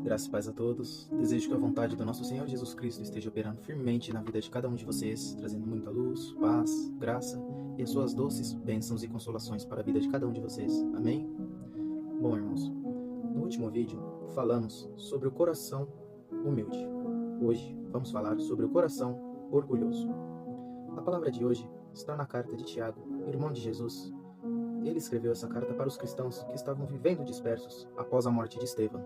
Graças e paz a todos. Desejo que a vontade do nosso Senhor Jesus Cristo esteja operando firmemente na vida de cada um de vocês, trazendo muita luz, paz, graça e as suas doces bênçãos e consolações para a vida de cada um de vocês. Amém? Bom, irmãos, no último vídeo falamos sobre o coração humilde. Hoje vamos falar sobre o coração orgulhoso. A palavra de hoje está na carta de Tiago, irmão de Jesus. Ele escreveu essa carta para os cristãos que estavam vivendo dispersos após a morte de Estevão.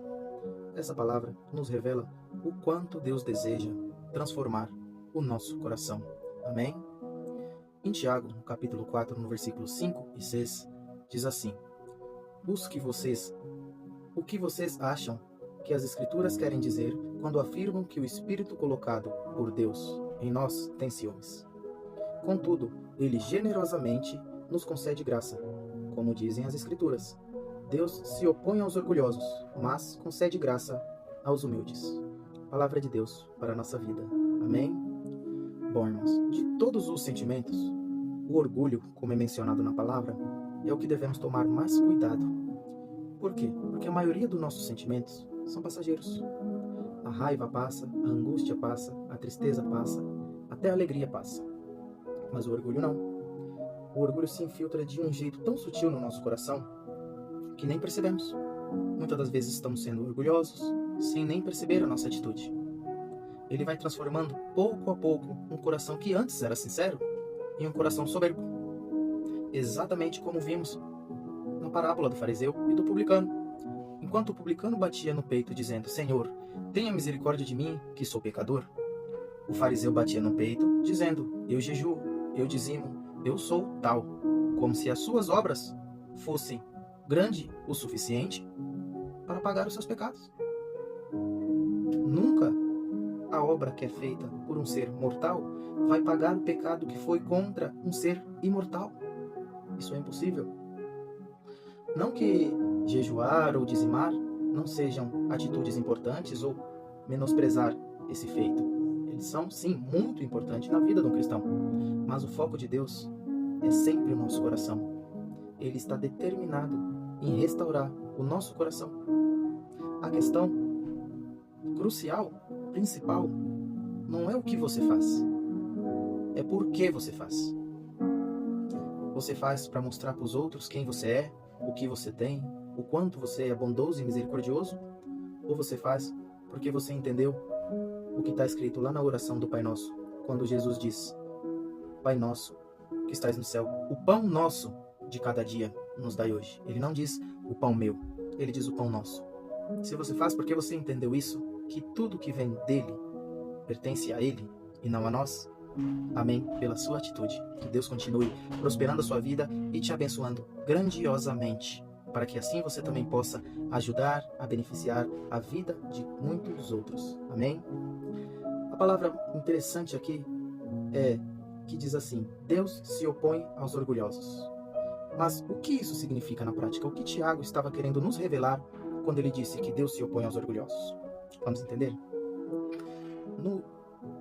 Essa palavra nos revela o quanto Deus deseja transformar o nosso coração. Amém? Em Tiago, no capítulo 4, no versículos 5 e 6, diz assim: o que vocês acham que as Escrituras querem dizer quando afirmam que o Espírito colocado por Deus em nós tem ciúmes? Contudo, Ele generosamente nos concede graça. Como dizem as Escrituras, Deus se opõe aos orgulhosos, mas concede graça aos humildes. Palavra de Deus para a nossa vida. Amém? Bom, irmãos, de todos os sentimentos, o orgulho, como é mencionado na palavra, é o que devemos tomar mais cuidado. Por quê? Porque a maioria dos nossos sentimentos são passageiros. A raiva passa, a angústia passa, a tristeza passa, até a alegria passa. Mas o orgulho não. O orgulho se infiltra de um jeito tão sutil no nosso coração que nem percebemos. Muitas das vezes estamos sendo orgulhosos sem nem perceber a nossa atitude. Ele vai transformando pouco a pouco um coração que antes era sincero em um coração soberbo. Exatamente como vimos na parábola do fariseu e do publicano. Enquanto o publicano batia no peito dizendo: Senhor, tenha misericórdia de mim, que sou pecador, o fariseu batia no peito dizendo: eu jejuo, eu dizimo, eu sou tal, como se as suas obras fossem grande o suficiente para pagar os seus pecados. Nunca a obra que é feita por um ser mortal vai pagar o pecado que foi contra um ser imortal. Isso é impossível. Não que jejuar ou dizimar não sejam atitudes importantes ou menosprezar esse feito. Eles são, sim, muito importantes na vida de um cristão. Mas o foco de Deus é sempre o nosso coração. Ele está determinado em restaurar o nosso coração. A questão crucial, principal, não é o que você faz, é por que você faz. Você faz para mostrar para os outros quem você é, o que você tem, o quanto você é bondoso e misericordioso? Ou você faz porque você entendeu o que está escrito lá na oração do Pai Nosso, quando Jesus diz: Pai Nosso, que estás no céu, o pão nosso de cada dia nos dai hoje. Ele não diz o pão meu, ele diz o pão nosso. Se você faz porque você entendeu isso, que tudo que vem dele pertence a ele e não a nós, amém, pela sua atitude. Que Deus continue prosperando a sua vida e te abençoando grandiosamente, para que assim você também possa ajudar a beneficiar a vida de muitos outros. Amém? A palavra interessante aqui é que diz assim: Deus se opõe aos orgulhosos. Mas o que isso significa na prática? O que Tiago estava querendo nos revelar quando ele disse que Deus se opõe aos orgulhosos? Vamos entender?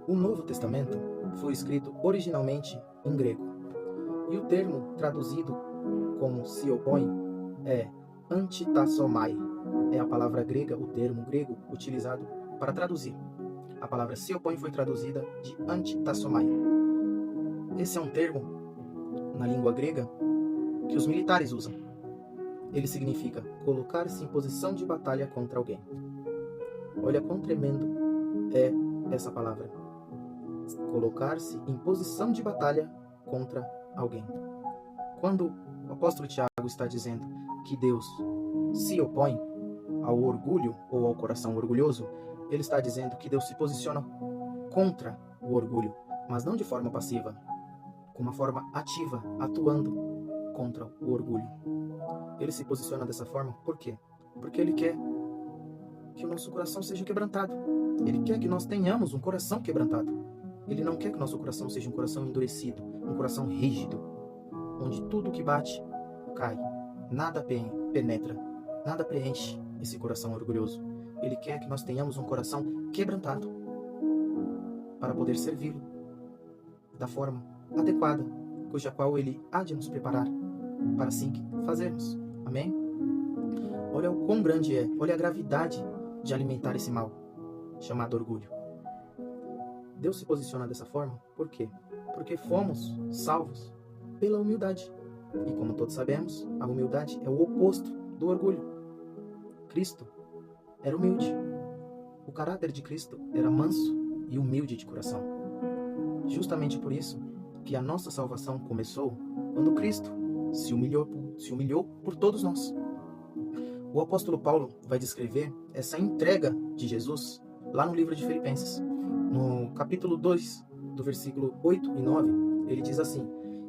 O Novo Testamento foi escrito originalmente em grego. E o termo traduzido como se opõe é antitassomai. É a palavra grega, o termo grego utilizado para traduzir. A palavra se opõe foi traduzida de antitassomai. Esse é um termo, na língua grega, que os militares usam. Ele significa colocar-se em posição de batalha contra alguém. Olha quão tremendo é essa palavra. Colocar-se em posição de batalha contra alguém. Quando o apóstolo Tiago está dizendo que Deus se opõe ao orgulho ou ao coração orgulhoso, ele está dizendo que Deus se posiciona contra o orgulho, mas não de forma passiva, com uma forma ativa, atuando contra o orgulho. Ele se posiciona dessa forma, por quê? Porque ele quer que o nosso coração seja quebrantado. Ele quer que nós tenhamos um coração quebrantado. Ele não quer que nosso coração seja um coração endurecido, um coração rígido, onde tudo que bate cai, nada penetra, nada preenche esse coração orgulhoso. Ele quer que nós tenhamos um coração quebrantado para poder servi-lo da forma adequada, cuja qual ele há de nos preparar para assim fazermos. Amém? Olha o quão grande é, olha a gravidade de alimentar esse mal, chamado orgulho. Deus se posiciona dessa forma, por quê? Porque fomos salvos pela humildade. E como todos sabemos, a humildade é o oposto do orgulho. Cristo era humilde. O caráter de Cristo era manso e humilde de coração. Justamente por isso que a nossa salvação começou quando Cristo se humilhou por todos nós. O apóstolo Paulo vai descrever essa entrega de Jesus lá no livro de Filipenses. No capítulo 2, do versículo 8 e 9, ele diz assim: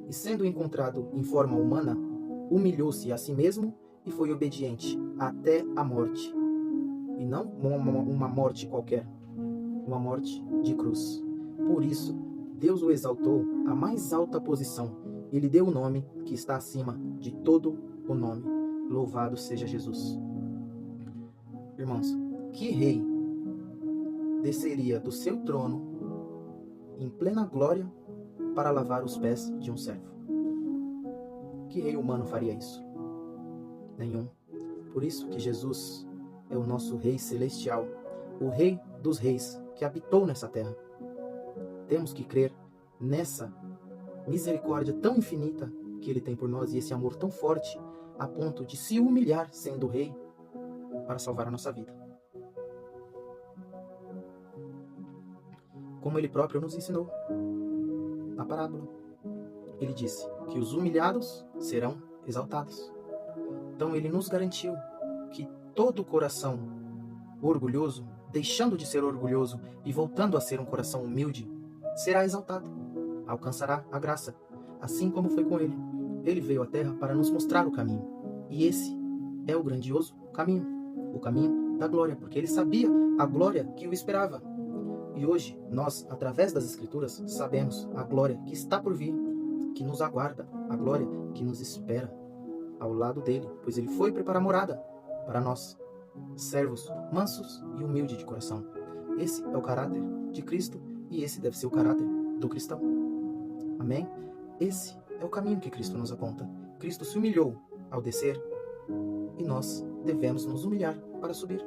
"E sendo encontrado em forma humana, humilhou-se a si mesmo e foi obediente até a morte." E não uma morte qualquer, uma morte de cruz. Por isso, Deus o exaltou à mais alta posição e lhe deu o nome que está acima de todo o nome. Louvado seja Jesus. Irmãos, que rei desceria do seu trono em plena glória para lavar os pés de um servo? Que rei humano faria isso? Nenhum. Por isso que Jesus é o nosso Rei Celestial, o Rei dos Reis que habitou nessa terra. Temos que crer nessa misericórdia tão infinita que Ele tem por nós e esse amor tão forte a ponto de se humilhar sendo Rei para salvar a nossa vida. Como Ele próprio nos ensinou na parábola. Ele disse que os humilhados serão exaltados. Então Ele nos garantiu que todo coração orgulhoso, deixando de ser orgulhoso e voltando a ser um coração humilde, será exaltado, alcançará a graça, assim como foi com ele. Ele veio à terra para nos mostrar o caminho, e esse é o grandioso caminho, o caminho da glória, porque ele sabia a glória que o esperava. E hoje, nós, através das Escrituras, sabemos a glória que está por vir, que nos aguarda, a glória que nos espera ao lado dele, pois ele foi preparar morada para nós, servos mansos e humildes de coração. Esse é o caráter de Cristo e esse deve ser o caráter do cristão. Amém? Esse é o caminho que Cristo nos aponta. Cristo se humilhou ao descer e nós devemos nos humilhar para subir,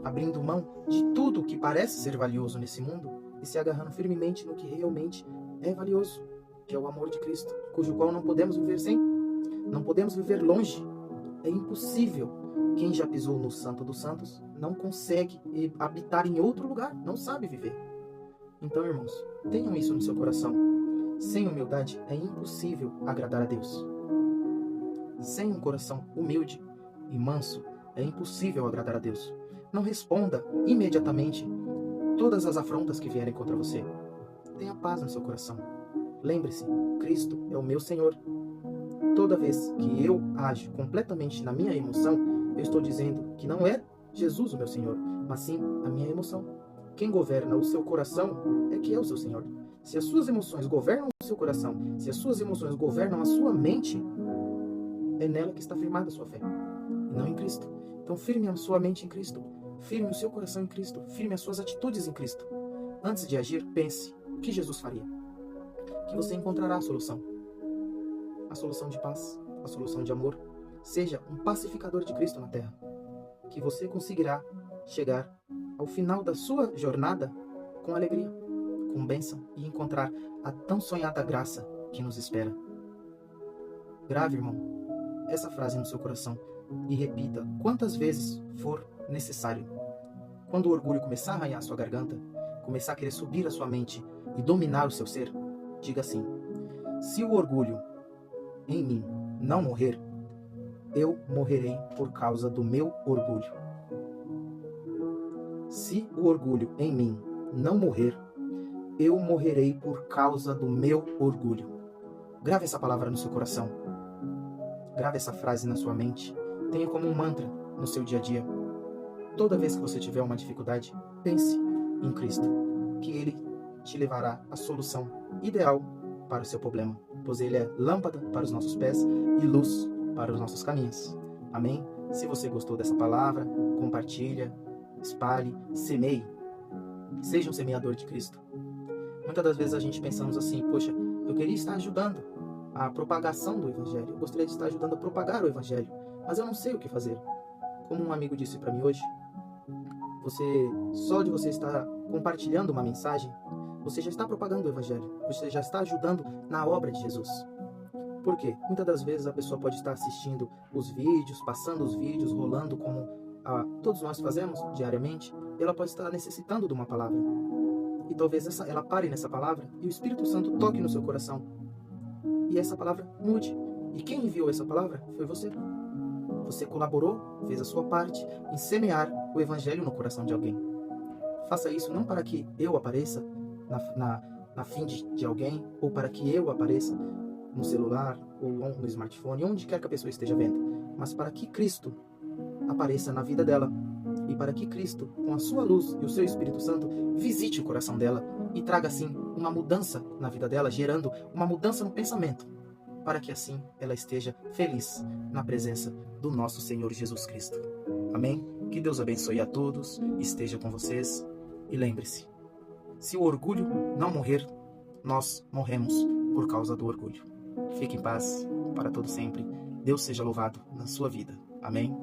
abrindo mão de tudo que parece ser valioso nesse mundo e se agarrando firmemente no que realmente é valioso, que é o amor de Cristo, cujo qual não podemos viver sem, não podemos viver longe. É impossível. Quem já pisou no Santo dos Santos não consegue habitar em outro lugar, não sabe viver. Então, irmãos, tenham isso no seu coração. Sem humildade é impossível agradar a Deus. Sem um coração humilde e manso é impossível agradar a Deus. Não responda imediatamente todas as afrontas que vierem contra você. Tenha paz no seu coração. Lembre-se, Cristo é o meu Senhor. Toda vez que eu ajo completamente na minha emoção, eu estou dizendo que não é Jesus o meu Senhor, mas sim a minha emoção. Quem governa o seu coração é que é o seu Senhor. Se as suas emoções governam o seu coração, se as suas emoções governam a sua mente, é nela que está firmada a sua fé, e não em Cristo. Então firme a sua mente em Cristo, firme o seu coração em Cristo, firme as suas atitudes em Cristo. Antes de agir, pense o que Jesus faria, que você encontrará a solução de paz, a solução de amor. Seja um pacificador de Cristo na terra, que você conseguirá chegar ao final da sua jornada com alegria, com bênção e encontrar a tão sonhada graça que nos espera. Grave, irmão, essa frase no seu coração e repita quantas vezes for necessário. Quando o orgulho começar a arranhar a sua garganta, começar a querer subir a sua mente e dominar o seu ser, diga assim: se o orgulho em mim não morrer, eu morrerei por causa do meu orgulho. Se o orgulho em mim não morrer, eu morrerei por causa do meu orgulho. Grave essa palavra no seu coração. Grave essa frase na sua mente. Tenha como um mantra no seu dia a dia. Toda vez que você tiver uma dificuldade, pense em Cristo, que Ele te levará à solução ideal para o seu problema, pois Ele é lâmpada para os nossos pés e luz para os nossos caminhos. Amém? Se você gostou dessa palavra, compartilha, espalhe, semeie. Seja um semeador de Cristo. Muitas das vezes a gente pensamos assim: poxa, eu queria estar ajudando a propagação do Evangelho, eu gostaria de estar ajudando a propagar o Evangelho, mas eu não sei o que fazer. Como um amigo disse para mim hoje, só de você estar compartilhando uma mensagem, você já está propagando o Evangelho. Você já está ajudando na obra de Jesus. Por quê? Muitas das vezes a pessoa pode estar assistindo os vídeos, passando os vídeos, rolando como todos nós fazemos diariamente. Ela pode estar necessitando de uma palavra. E talvez ela pare nessa palavra e o Espírito Santo toque no seu coração. E essa palavra mude. E quem enviou essa palavra foi você. Você colaborou, fez a sua parte em semear o Evangelho no coração de alguém. Faça isso não para que eu apareça na feed de alguém, ou para que eu apareça no celular ou no smartphone, onde quer que a pessoa esteja vendo, mas para que Cristo apareça na vida dela e para que Cristo, com a sua luz e o seu Espírito Santo, visite o coração dela e traga assim uma mudança na vida dela, gerando uma mudança no pensamento, para que assim ela esteja feliz na presença do nosso Senhor Jesus Cristo. Amém? Que Deus abençoe a todos, esteja com vocês e lembre-se, se o orgulho não morrer, nós morremos por causa do orgulho. Fique em paz para todo sempre. Deus seja louvado na sua vida. Amém?